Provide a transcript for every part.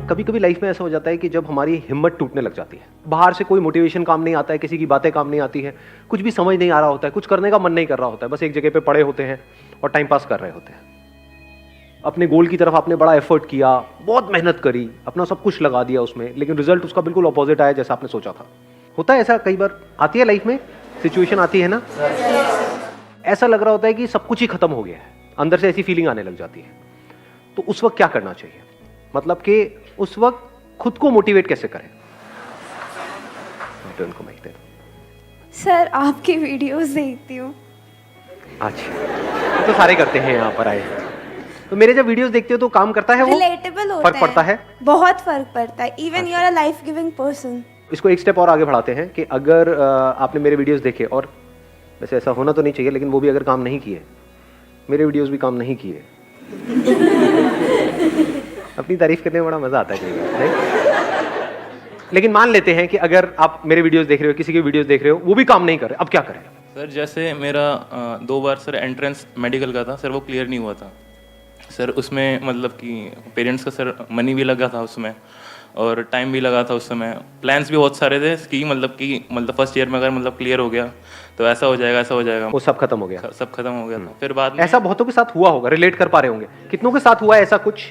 कभी कभी लाइफ में ऐसा हो जाता है कि जब हमारी हिम्मत टूटने लग जाती है, बाहर से कोई मोटिवेशन काम नहीं आता है, किसी की बातें काम नहीं आती है, कुछ भी समझ नहीं आ रहा होता है, कुछ करने का मन नहीं कर रहा होता है, बस एक जगह पे पड़े होते हैं और टाइम पास कर रहे होते हैं। अपने गोल की तरफ आपने बड़ा एफर्ट किया, बहुत मेहनत करी, अपना सब कुछ लगा दिया उसमें, लेकिन रिजल्ट उसका बिल्कुल अपोजिट आया जैसा आपने सोचा था। होता है ऐसा, कई बार आती है लाइफ में सिचुएशन आती है ना, ऐसा लग रहा होता है कि सब कुछ ही खत्म हो गया है, अंदर से ऐसी फीलिंग आने लग जाती है। तो उस वक्त क्या करना चाहिए, मतलब कि उस वक्त खुद को मोटिवेट कैसे करें? उनको माइक दे। सर आपकी वीडियोस देखती हूँ। अच्छा, तो सारे करते हैं यहाँ पर आए। तो मेरे जब वीडियोस देखते हो तो काम करता है, वो रिलेटेबल होता है, फर्क पड़ता है, बहुत फर्क पड़ता है। Even you are a life giving person. इसको एक स्टेप और आगे बढ़ाते हैं कि अगर आपने मेरे वीडियोस देखे, और वैसे ऐसा होना तो नहीं चाहिए, लेकिन वो भी अगर काम नहीं किए, मेरे वीडियोस भी काम नहीं किए, अपनी तारीफ करने में बड़ा मजा आता है नहीं? लेकिन मान लेते हैं कि अगर आप मेरे वीडियोस देख रहे हो, किसी के वीडियोस देख रहे हो, वो भी काम नहीं कर रहे, अब क्या करें? सर जैसे मेरा 2 बार सर एंट्रेंस मेडिकल का था सर, वो क्लियर नहीं हुआ था सर। उसमें मतलब कि पेरेंट्स का सर मनी भी लगा था उसमें, और टाइम भी लगा था उस समय। प्लान्स भी बहुत सारे थे कि मतलब फर्स्ट ईयर में अगर मतलब क्लियर हो गया तो ऐसा हो जाएगा, ऐसा हो जाएगा, वो सब खत्म हो गया, सब खत्म हो गया था। फिर बाद में ऐसा बहुतों के साथ हुआ होगा, रिलेट कर पा रहे होंगे, कितनों के साथ हुआ है ऐसा कुछ?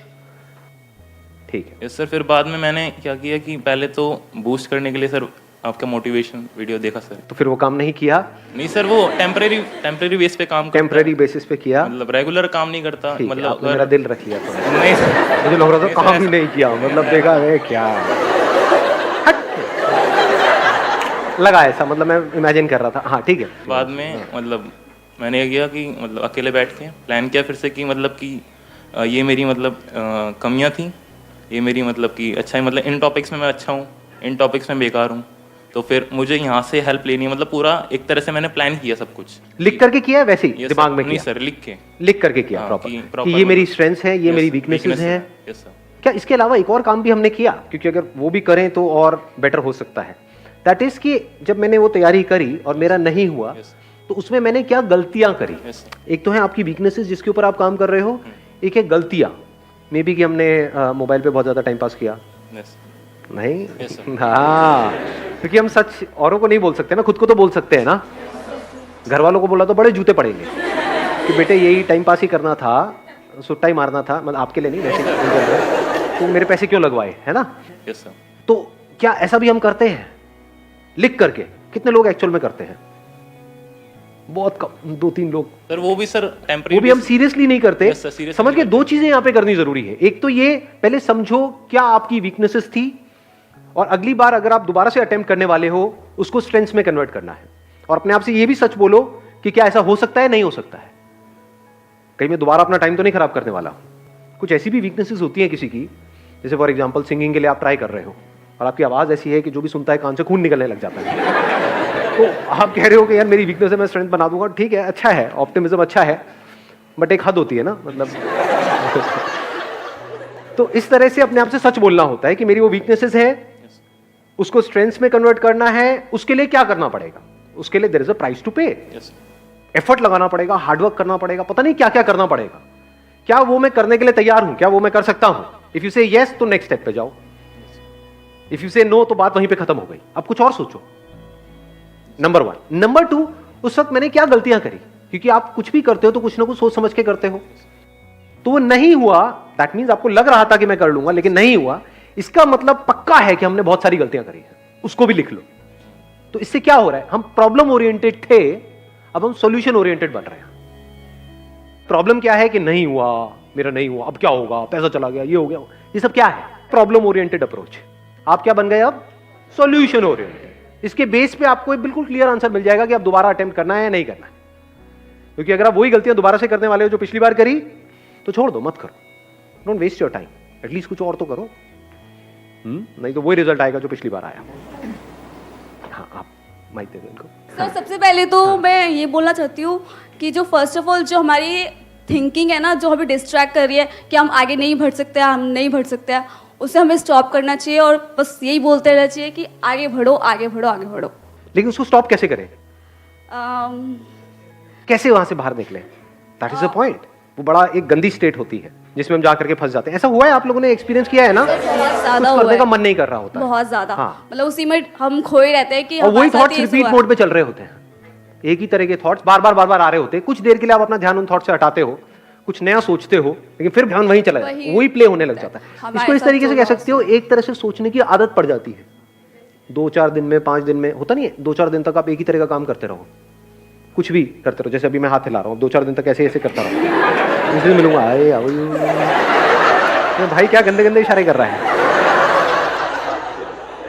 ठीक है सर। फिर बाद में मैंने क्या किया कि पहले तो बूस्ट करने के लिए सर आपका मोटिवेशन वीडियो देखा सर। तो फिर वो काम नहीं किया? नहीं सर, वो टेम्परेरी बेस पे काम, टेम्परेरी बेसिस पे किया, मतलब रेगुलर काम नहीं करता। मतलब आपने मेरा दिल रख लिया तो नहीं सर, मुझे लग रहा था काम ही नहीं किया, मतलब देखा है क्या लगा ऐसा, मतलब मैं इमेजिन कर रहा था। हाँ ठीक है। बाद में मतलब मैंने ये किया कि मतलब अकेले बैठ के प्लान किया फिर से कि मतलब कि ये मेरी मतलब कमियां थी, ये मेरी मतलब कि अच्छा है, मतलब इन टॉपिक्स में मैं अच्छा हूँ, इन टॉपिक्स में बेकार हूँ, तो फिर मुझे यहाँ से हेल्प लेनी है। मतलब पूरा एक तरह से मैंने प्लान किया सब कुछ। लिख करके किया है वैसे ही दिमाग में? नहीं किया सर, लिख करके किया प्रॉपर कि ये मेरी स्ट्रेंथ्स है, ये मेरी वीकनेसेस है। क्या इसके अलावा एक और काम भी हमने किया? क्योंकि अगर वो भी करें तो और बेटर हो सकता है। दैट इज कि जब मैंने वो तैयारी करी और मेरा नहीं हुआ, तो उसमें मैंने क्या गलतियां करी? एक तो है आपकी वीकनेसेस जिसके ऊपर आप काम कर रहे हो, एक है गलतियां। मे बी कि हमने मोबाइल पे बहुत ज्यादा टाइम पास किया। नहीं हाँ, क्योंकि हम सच औरों को नहीं बोल सकते ना, खुद को तो बोल सकते हैं ना। घर वालों को बोला तो बड़े जूते पड़ेंगे कि बेटे यही टाइम पास ही करना था, सुट्टा ही मारना था, मतलब आपके लिए नहीं वैसे, तो मेरे पैसे क्यों लगवाए, है ना? तो क्या ऐसा भी हम करते हैं लिख करके? कितने लोग एक्चुअल में करते हैं? बहुत कम, 2-3 लोग सर। वो भी सर टेम्परेरी, वो भी हम सीरियसली नहीं करते। समझ के 2 चीजें यहाँ पे करनी जरूरी है। एक तो ये पहले समझो क्या आपकी वीकनेसेस थी, और अगली बार अगर आप दोबारा से अटेम्प्ट करने वाले हो उसको स्ट्रेंथ्स में कन्वर्ट करना है, और अपने आप से ये भी सच बोलो कि क्या ऐसा हो सकता है, नहीं हो सकता है, कहीं मैं दोबारा अपना टाइम तो नहीं खराब करने वाला। कुछ ऐसी भी वीकनेसेस होती हैं किसी की, जैसे फॉर एग्जाम्पल सिंगिंग के लिए आप ट्राई कर रहे हो और आपकी आवाज ऐसी है कि जो भी सुनता है कान से खून निकलने लग जाता है, तो आप कह रहे हो कि यार मेरी वीकनेस है, मैं स्ट्रेंथ बना दूंगा। ठीक है, अच्छा है, ऑप्टिमिज्म अच्छा है, बट एक हद होती है ना, मतलब तो इस तरह से अपने आप से सच बोलना होता है कि मेरी वो वीकनेसेस है, उसको स्ट्रेंथ्स में कन्वर्ट करना है। उसके लिए क्या करना पड़ेगा? उसके लिए there is a price to pay. Effort लगाना पड़ेगा, हार्डवर्क करना पड़ेगा, पता नहीं क्या क्या करना पड़ेगा। क्या वो मैं करने के लिए तैयार हूं? क्या वो मैं कर सकता हूं? इफ यू से यस तो नेक्स्ट स्टेप पे जाओ, इफ यू से नो तो बात वहीं पे खत्म हो गई, अब कुछ और सोचो। नंबर 1। नंबर 2, उस वक्त मैंने क्या गलतियां करी? क्योंकि आप कुछ भी करते हो तो कुछ ना कुछ सोच समझ के करते हो, तो वो नहीं हुआ, दैट मींस आपको लग रहा था कि मैं कर लूंगा लेकिन नहीं हुआ, इसका मतलब पक्का है कि हमने बहुत सारी गलतियां करी है, उसको भी लिख लो। तो इससे क्या हो रहा है? हम प्रॉब्लम ओरिएंटेड थे, अब हम सॉल्यूशन ओरिएंटेड बन रहे हैं। प्रॉब्लम क्या है कि नहीं हुआ, मेरा नहीं हुआ, अब क्या होगा, पैसा चला गया, ये हो गया, ये सब क्या है? Problem oriented approach. आप क्या बन गए अब? Solution oriented. इसके बेस पे आपको एक बिल्कुल क्लियर आंसर मिल जाएगा कि आप दोबारा अटेम्प्ट करना है या नहीं करना है। क्योंकि अगर आप वही गलतियां दोबारा से करने वाले हो जो पिछली बार करी, तो छोड़ दो, मत करो, don't waste your time, at least कुछ और तो करो। नहीं तो वही रिजल्ट आएगा जो पिछली बार आया। हाँ, आप माइक दे दो इनको। सर सबसे पहले तो मैं ये बोलना चाहती हूँ कि जो फर्स्ट ऑफ ऑल जो हमारी थिंकिंग है ना, जो हमें डिस्ट्रैक्ट कर रही है कि हम आगे नहीं बढ़ सकते, हम नहीं बढ़ सकते हैं, उसे हमें स्टॉप करना चाहिए और बस यही बोलते रहना चाहिए कि आगे बढ़ो, आगे बढ़ो, आगे बढ़ो। लेकिन उसको स्टॉप कैसे करें? कैसे वहां से बाहर निकले? That is the point. वो बड़ा एक गंदी स्टेट होती है। जिसमें हम जा करके फंस जाते हैं। ऐसा हुआ है, आप लोगों ने एक्सपीरियंस किया है ना? बहुत कुछ ज्यादा हुआ करने है, का मन नहीं कर रहा होता है। बहुत ज्यादा। हाँ। मतलब उसी में हम खोए रहते हैं कि और वही हमारे साथ थॉट्स ये रिपीट हुआ। मोड पे चल रहे होते हैं, एक ही तरह के थॉट्स बार बार आ रहे होते हैं। कुछ देर के लिए आप अपना ध्यान उन थॉट से हटाते हो, कुछ नया सोचते हो, लेकिन फिर ध्यान वहीं चला जाता है, वही प्ले होने लग जाता है। हमारे इसको इस साथ तरीके से जो कह सकते हो, एक तरह से सोचने की आदत पड़ जाती है। 2-4 दिन में, 5 दिन में होता नहीं है, 2-4 दिन तक आप एक ही तरह का काम करते रहो, कुछ भी करते रहो। जैसे अभी मैं हाथ हिला रहा हूँ, 2-4 दिन तक ऐसे ऐसे करता रहो, इसलिए मिलूंगा, आए आओ भाई क्या गंदे गंदे इशारे कर रहा है।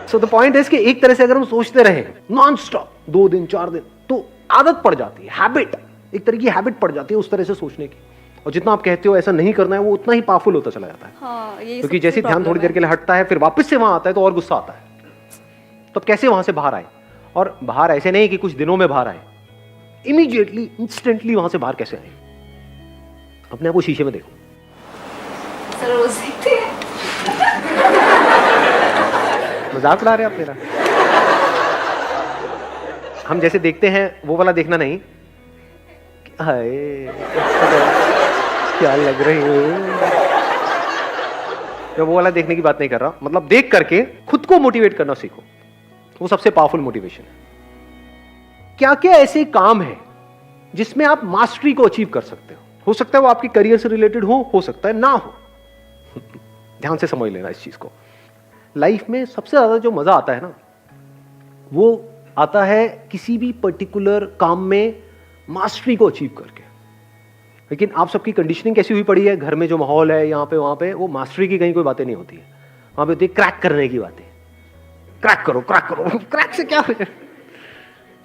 सो द पॉइंट इज कि एक तरह से अगर हम सोचते रहे नॉन स्टॉप 2 दिन 4 दिन, तो आदत पड़ जाती है, हैबिट, एक तरह की हैबिट पड़ जाती है उस तरह से सोचने की। और जितना आप कहते हो ऐसा नहीं करना है, वो उतना ही पावरफुल होता चला जाता है। हाँ, ये क्योंकि सबसे जैसे ध्यान problem थोड़ी देर है। के लिए हटता है, फिर वापस से वहां आता है तो और गुस्सा आता है। तो कैसे वहां से बाहर आए? और बाहर ऐसे नहीं कि कुछ दिनों में बाहर आए, इमीडिएटली इंस्टेंटली वहां से बाहर कैसे आए? अपने आप को शीशे में देखो। सर रोज देखते हैं। मजाक उड़ा रहे हैं आप मेरा? हम जैसे देखते हैं वो वाला देखना नहीं, हाय क्या लग रही है, मैं वो वाला देखने की बात नहीं कर रहा। मतलब देख करके खुद को मोटिवेट करना सीखो, वो सबसे पावरफुल मोटिवेशन है। क्या क्या ऐसे काम है जिसमें आप मास्टरी को अचीव कर सकते हो सकता है वो आपके करियर से रिलेटेड हो सकता है ना हो। ध्यान से समझ लेना इस चीज को। लाइफ में सबसे ज्यादा जो मजा आता है ना, वो आता है किसी भी पर्टिकुलर काम में मास्टरी को अचीव करके। लेकिन आप सबकी कंडीशनिंग कैसी हुई पड़ी है, घर में जो माहौल है यहाँ पे वहां पे, वो मास्टरी की कहीं कोई बातें नहीं होती है। वहां पे होती है क्रैक करने की बातें, क्रैक करो क्रैक करो। क्रैक से क्या हो?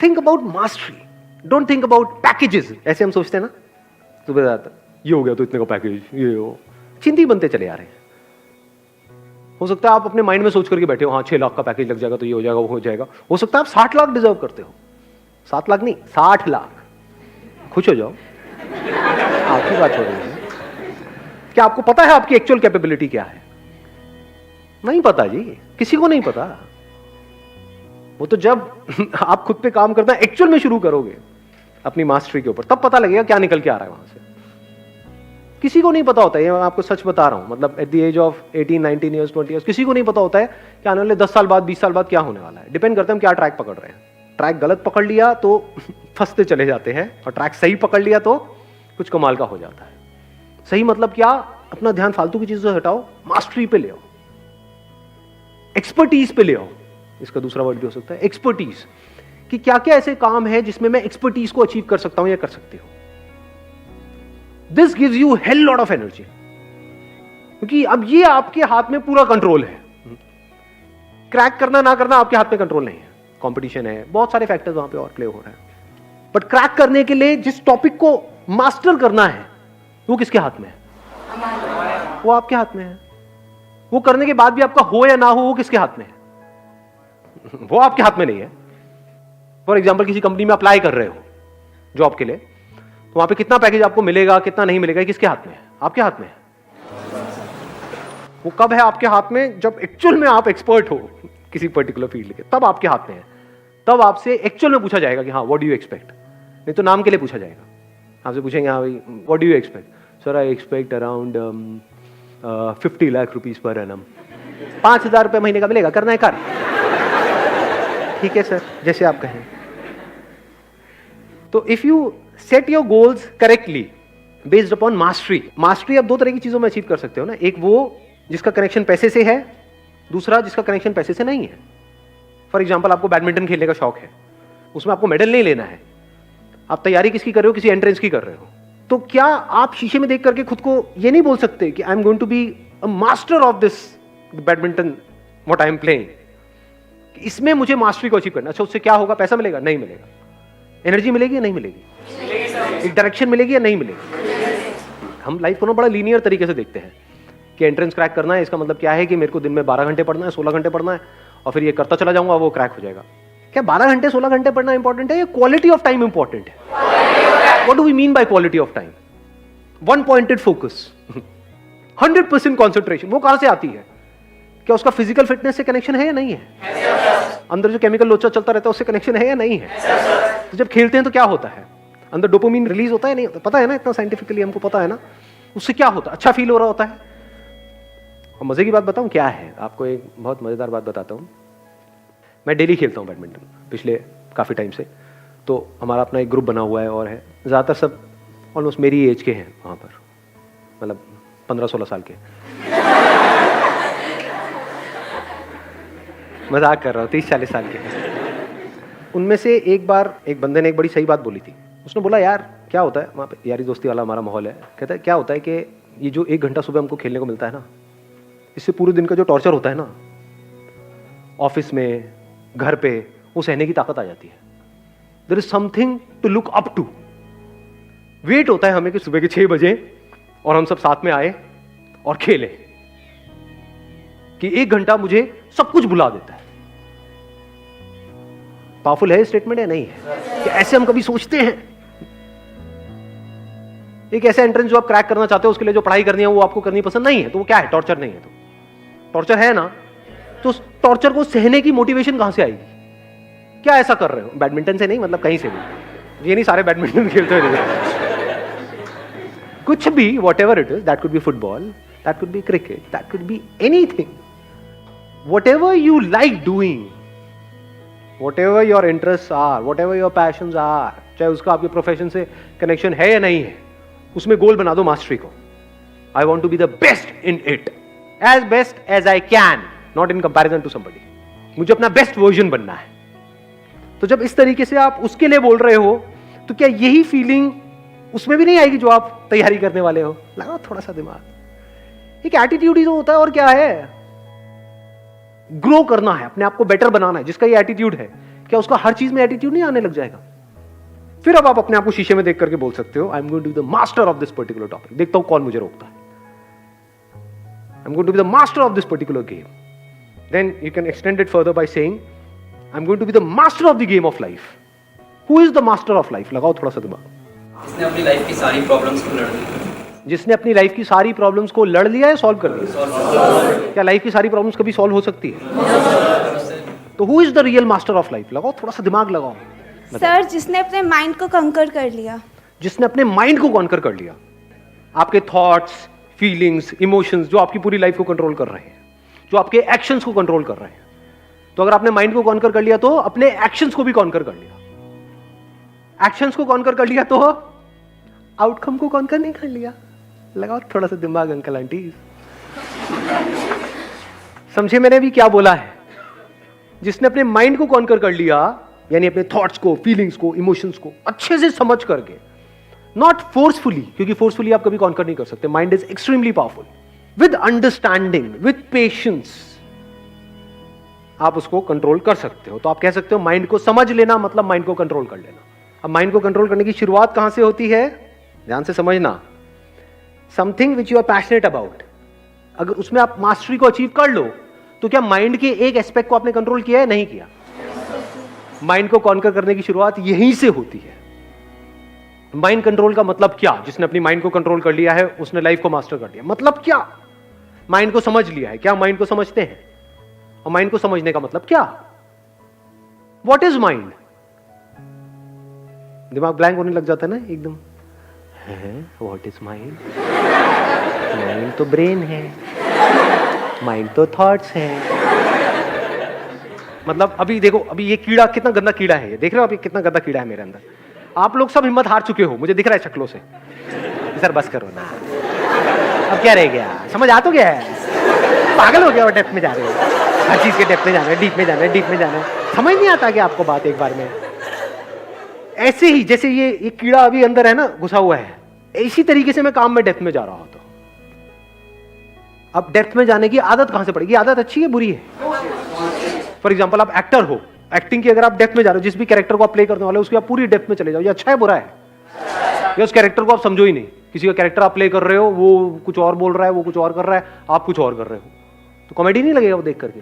Think about mastery, don't think about packages. ऐसे हम सोचते हैं ना, सुबह जाता ये हो गया तो इतने का पैकेज, ये हो, चिंती बनते चले आ रहे हैं। हो सकता है आप अपने माइंड में सोच करके बैठे हो, हाँ 6 लाख का पैकेज लग जाएगा तो ये हो जाएगा वो हो जाएगा। हो सकता है आप 60 लाख डिजर्व करते हो, 7 लाख नहीं 60 लाख। खुश हो जाओ, आपकी बात हो रही है। क्या आपको पता है आपकी एक्चुअल कैपेबिलिटी क्या है? नहीं पता जी, किसी को नहीं पता। वो तो जब आप खुद पे काम करना एक्चुअल में शुरू करोगे अपनी मास्टरी के ऊपर, तब पता लगेगा क्या निकल के आ रहा है वहां से। किसी को नहीं पता होता है, ये मैं आपको सच बता रहा हूं। मतलब at the age of 18, 19 years, 20 years, किसी को नहीं पता होता है कि आने वाले 10 साल बाद, 20 साल बाद क्या होने वाला है। डिपेंड करता है हम क्या ट्रैक पकड़ रहे हैं। ट्रैक गलत पकड़ लिया तो फंसते चले जाते हैं, और ट्रैक सही पकड़ लिया तो कुछ कमाल का हो जाता है। सही मतलब क्या? अपना ध्यान फालतू की चीजों से हटाओ, मास्टरी पे ले आओ, एक्सपर्टीज पे ले आओ। इसका दूसरा वर्ड भी हो सकता है एक्सपर्टीज, कि क्या क्या ऐसे काम है जिसमें मैं एक्सपर्टीज को अचीव कर सकता हूं या कर सकती हूं। This gives you hell lot of energy, क्योंकि अब ये आपके हाथ में पूरा कंट्रोल है। क्रैक करना ना करना आपके हाथ में कंट्रोल नहीं है, कंपटीशन है, बहुत सारे फैक्टर्स वहां पे और प्ले हो रहे हैं। बट क्रैक करने के लिए जिस टॉपिक को मास्टर करना है, वो किसके हाथ में है? वो आपके हाथ में है। वो करने के बाद भी आपका हो या ना हो, वो किसके हाथ में है? वो आपके हाथ में नहीं है। फॉर एग्जाम्पल, किसी कंपनी में अप्लाई कर रहे हो जॉब के लिए, तो वहां पे कितना पैकेज आपको मिलेगा, कितना नहीं मिलेगा, किसके हाथ में है? आपके हाथ में है। वो कब है आपके हाथ में? जब एक्चुअल में आप एक्सपर्ट हो किसी पर्टिकुलर फील्ड के, तब आपके हाथ में है। तब आपसे एक्चुअल में पूछा जाएगा कि हाँ व्हाट डू यू एक्सपेक्ट। नहीं तो नाम के लिए पूछा जाएगा। आपसे पूछेंगे हाँ भाई what do you expect. Sir I expect around 50 lakh rupees per annum. 5,000 रुपये महीने का मिलेगा, करना है कर। ठीक है सर, जैसे आप कहें। तो if you set your goals correctly based upon mastery, mastery आप 2 तरह की चीजों में अचीव कर सकते हो ना। एक वो जिसका कनेक्शन पैसे से है, दूसरा जिसका कनेक्शन पैसे से नहीं है। फॉर एग्जाम्पल, आपको बैडमिंटन खेलने का शौक है, उसमें आपको मेडल नहीं लेना है, आप तैयारी किसकी कर रहे हो? किसी एंट्रेंस की कर रहे हो। तो क्या आप शीशे में देख करके खुद को ये नहीं बोल सकते कि I am going to be a master of this badminton what I am playing, इसमें मुझे मास्टरी को अचीव करना। अच्छा, उससे क्या होगा? पैसा मिलेगा? नहीं मिलेगा। एनर्जी मिलेगी या नहीं मिलेगी? एक डायरेक्शन मिलेगी या नहीं मिलेगी? हम लाइफ को ना बड़ा लीनियर तरीके से देखते हैं कि एंट्रेंस क्रैक करना है, इसका मतलब क्या है कि मेरे को दिन में 12 घंटे पढ़ना है, 16 घंटे पढ़ना है, और फिर ये करता चला जाऊंगा, वो क्रैक हो जाएगा। क्या 12 घंटे 16 घंटे पढ़ना इंपॉर्टेंट है या क्वालिटी ऑफ टाइम इंपॉर्टेंट है? What do we mean by quality of time? One pointed focus, 100% concentration, वो कहां से आती है? क्या उसका फिजिकल फिटनेस से कनेक्शन है या नहीं है? अंदर जो केमिकल लोचा चलता रहता है उससे कनेक्शन है या नहीं है? तो जब खेलते हैं तो क्या होता है? अंदर डोपामिन रिलीज होता है नहीं होता? पता है ना, इतना साइंटिफिकली हमको पता है ना उससे क्या होता है? अच्छा फील हो रहा होता है। और मजे की बात बताऊं क्या है आपको, एक बहुत मजेदार बात बताता हूं। मैं डेली खेलता हूं बैडमिंटन पिछले काफी टाइम से। तो हमारा अपना एक ग्रुप बना हुआ है और है, ज्यादातर सब ऑलमोस्ट मेरी एज के हैं वहां पर, मतलब 15-16 साल के। मजाक कर रहा हूँ, 30-40 साल के हैं। उनमें से एक बार एक बंदे ने एक बड़ी सही बात बोली थी। उसने बोला यार क्या होता है वहाँ पे, यारी दोस्ती वाला हमारा माहौल है, कहता है क्या होता है कि ये जो 1 घंटा सुबह हमको खेलने को मिलता है ना, इससे पूरे दिन का जो टॉर्चर होता है ना ऑफिस में, घर पे, वो सहने की ताकत आ जाती है। There is something to look up to. Wait होता है हमें कि सुबह के 6 बजे और हम सब साथ में आए और खेलें, कि 1 घंटा मुझे सब कुछ भुला देता है। पावरफुल है स्टेटमेंट या नहीं है? कि ऐसे हम कभी सोचते हैं? एक ऐसा एंट्रेंस जो आप क्रैक करना चाहते हो, उसके लिए जो पढ़ाई करनी है वो आपको करनी पसंद नहीं है, तो वो क्या है? टॉर्चर नहीं है। तो टॉर्चर है ना, तो उस टॉर्चर को सहने की मोटिवेशन कहां से आएगी? क्या ऐसा कर रहे हो? बैडमिंटन से नहीं, मतलब कहीं से भी। ये नहीं सारे बैडमिंटन खेलते हुए कुछ भी, what ever it is, that could be football, that could be cricket, that could be anything, whatever you like doing, whatever your interests are, whatever your passions are, चाहे उसका आपके प्रोफेशन से कनेक्शन है या नहीं है, उसमें गोल बना दो मास्टरी को। I want to be the best in it, as best as I can, not in comparison to somebody. मुझे अपना बेस्ट वर्जन बनना है। तो जब इस तरीके से आप उसके लिए बोल रहे हो, तो क्या यही फीलिंग उसमें भी नहीं आएगी जो आप तैयारी करने वाले हो? लगाओ थोड़ा सा दिमाग। एक एटीट्यूड ही तो होता है, और क्या है? ग्रो करना है, अपने आप को बेटर बनाना है। जिसका ये एटीट्यूड है, क्या उसका हर चीज में एटीट्यूड नहीं आने लग जाएगा? फिर अब आप अपने आप को शीशे में देख करके बोल सकते हो, I am going to be the master of this particular topic. देखता हूं कौन मुझे रोकता है। I am going to be the master of this particular game. Then you can extend it further by saying, I am going to be the master of the game of life. Who is the master of life? लगाओ थोड़ा सा दिमाग। जिसने अपनी life की सारी problems को लड़ ली। जिसने अपनी लाइफ की सारी प्रॉब्लम्स को लड़ लिया है, सॉल्व कर लिया। क्या लाइफ की सारी प्रॉब्लम्स कभी सॉल्व हो सकती है? तो who is the real master of life? लगाओ थोड़ा सा दिमाग लगाओ। सर, जिसने अपने माइंड को कंकर कर लिया। जिसने अपने माइंड को कॉन्कर कर लिया। आपके थॉट्स, फीलिंग्स, इमोशंस जो आपकी पूरी लाइफ को कंट्रोल कर रहे हैं, जो आपके एक्शंस को कंट्रोल कर रहे हैं। तो अगर आपने माइंड को कॉन्कर कर लिया तो अपने एक्शंस को भी कॉन्कर कर लिया। एक्शंस को कॉन्कर कर लिया तो आउटकम को कॉन्कर नहीं कर लिया। लगाओ थोड़ा सा दिमाग अंकल आंटी। समझे मैंने भी क्या बोला है? जिसने अपने माइंड को कॉन्कर कर लिया, यानी अपने थॉट्स को, फीलिंग्स को, इमोशंस को अच्छे से समझ करके, नॉट फोर्सफुली, क्योंकि फोर्सफुली आप कभी कॉन्कर नहीं कर सकते। Mind is extremely powerful. With understanding, with patience आप उसको कंट्रोल कर सकते हो। तो आप कह सकते हो माइंड को समझ लेना मतलब माइंड को कंट्रोल कर लेना। अब माइंड को कंट्रोल करने की शुरुआत कहां से होती है? ध्यान से समझना। Something which you are passionate about, अगर उसमें आप मास्टरी को अचीव कर लो, तो क्या माइंड के एक एस्पेक्ट को आपने कंट्रोल किया है? नहीं किया। माइंड को कॉन्कर करने की शुरुआत यहीं से होती है। माइंड कंट्रोल का मतलब क्या? जिसने अपनी माइंड को कंट्रोल कर लिया है उसने लाइफ को मास्टर कर लिया। मतलब क्या? माइंड को समझ लिया है। क्या माइंड को समझते हैं? और माइंड को समझने का मतलब क्या? What is mind? दिमाग ब्लैंक होने लग जाता है ना एकदम। What is mind? माइंड तो ब्रेन है, माइंड तो थॉट्स है। मतलब अभी देखो, अभी ये कीड़ा कितना गंदा कीड़ा है। ये देख रहे हो अभी कितना गंदा कीड़ा है मेरे अंदर। आप लोग सब हिम्मत हार चुके हो, मुझे दिख रहा है शक्लों से। सर बस करो ना, अब क्या रह गया? समझ आ तो गया है? पागल हो गया? और डेप्थ में जा रहे हो, हर चीज के डेप्थ में जाना है, डीप में जाना है, डीप में जाना है। समझ नहीं आता कि आपको बात एक बार में। ऐसे ही जैसे ये कीड़ा अभी अंदर है ना घुसा हुआ है, इसी तरीके से मैं काम में डेप्थ में जा रहा होता हूं। अब डेप्थ में जाने की आदत कहां से पड़ेगी? आदत अच्छी है बुरी है? फॉर एग्जाम्पल आप एक्टर हो, एक्टिंग की अगर आप डेप्थ में जा रहे हो, जिस भी कैरेक्टर को आप प्ले करने वाले हो उसकी आप पूरी डेप्थ में चले जाओ। ये अच्छा है बुरा है? या उस कैरेक्टर को आप समझो ही नहीं। किसी का कैरेक्टर आप प्ले कर रहे हो, वो कुछ और बोल रहा है, वो कुछ और कर रहा है, आप कुछ और कर रहे हो, तो कॉमेडी नहीं लगेगा वो देख करके?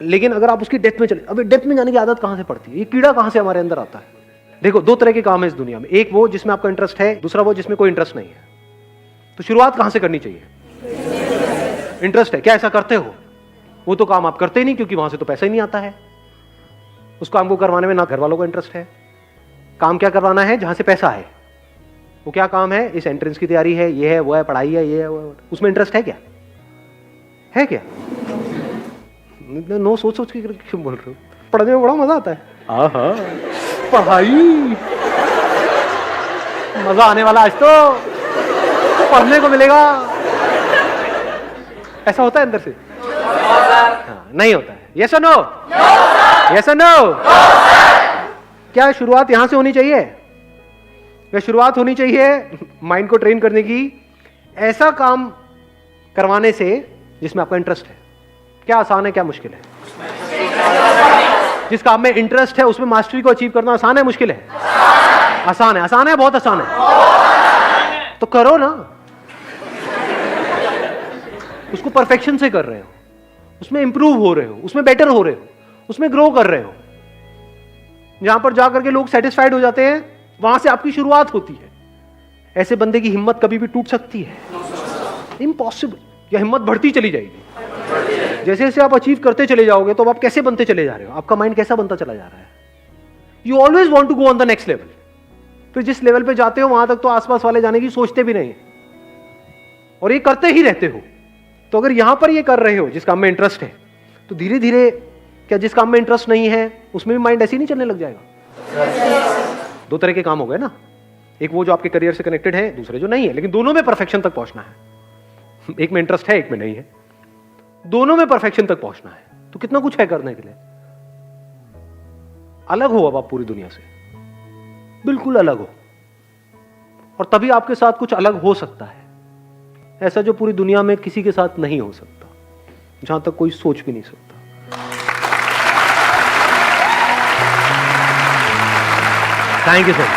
लेकिन अगर आप उसकी डेप्थ में चले, अभी डेप्थ में जाने की आदत कहां से पड़ती है? ये कीड़ा कहां से हमारे अंदर आता है? देखो, दो तरह के काम है इस दुनिया में। एक वो जिसमें आपका इंटरेस्ट है, दूसरा वो जिसमें कोई इंटरेस्ट नहीं है। तो शुरुआत कहां से करनी चाहिए? इंटरेस्ट है, क्या ऐसा करते हो? वो तो काम आप करते ही नहीं, क्योंकि वहां से तो पैसा ही नहीं आता है। उस काम को करवाने में ना घर वालों को इंटरेस्ट है। काम क्या करवाना है? जहां से पैसा है। वो क्या काम है, इस एंट्रेंस की तैयारी है, ये है, वो है, पढ़ाई है, ये है, वो है। उसमें इंटरेस्ट है क्या? है क्या? नो सोच सोच के क्यों बोल रहे हो? पढ़ने में बड़ा मजा आता है। आहा, पढ़ाई मजा आने वाला, आज तो पढ़ने को मिलेगा। ऐसा होता है अंदर से? हाँ, नहीं होता है। यस और नो? यस और नो? क्या शुरुआत यहां से होनी चाहिए? या शुरुआत होनी चाहिए माइंड को ट्रेन करने की ऐसा काम करवाने से जिसमें आपका इंटरेस्ट है? क्या आसान है, क्या मुश्किल है? जिस काम में इंटरेस्ट है उसमें मास्टरी को अचीव करना आसान है, मुश्किल है? आसान है। आसान है, बहुत आसान है। तो करो ना। उसको परफेक्शन से कर रहे हो, उसमें इंप्रूव हो रहे हो, उसमें बेटर हो रहे हो, उसमें ग्रो कर रहे हो। जहां पर जाकर के लोग सेटिस्फाइड हो जाते हैं, वहां से आपकी शुरुआत होती है। ऐसे बंदे की हिम्मत कभी भी टूट सकती है? इम्पॉसिबल। या हिम्मत बढ़ती चली जाएगी। जैसे जैसे आप अचीव करते चले जाओगे तो आप कैसे बनते चले जा रहे हो? आपका माइंड कैसा बनता चला जा रहा है? You always want to go on the next level. फिर जिस लेवल पे जाते हो वहां तक तो आसपास वाले जाने की सोचते भी नहीं, और ये करते ही रहते हो। तो अगर यहां पर ये कर रहे हो जिस काम में इंटरेस्ट है, तो धीरे धीरे क्या जिस काम में इंटरेस्ट नहीं है उसमें भी माइंड ऐसे ही नहीं चलने लग जाएगा? दो तरह के काम हो गए ना, एक वो जो आपके करियर से कनेक्टेड है, दूसरे जो नहीं है, लेकिन दोनों में परफेक्शन तक पहुंचना है। एक में इंटरेस्ट है, एक में नहीं है, दोनों में परफेक्शन तक पहुंचना है। तो कितना कुछ है करने के लिए। अलग हो अब आप पूरी दुनिया से, बिल्कुल अलग हो, और तभी आपके साथ कुछ अलग हो सकता है, ऐसा जो पूरी दुनिया में किसी के साथ नहीं हो सकता, जहां तक कोई सोच भी नहीं सकता। Thank you sir.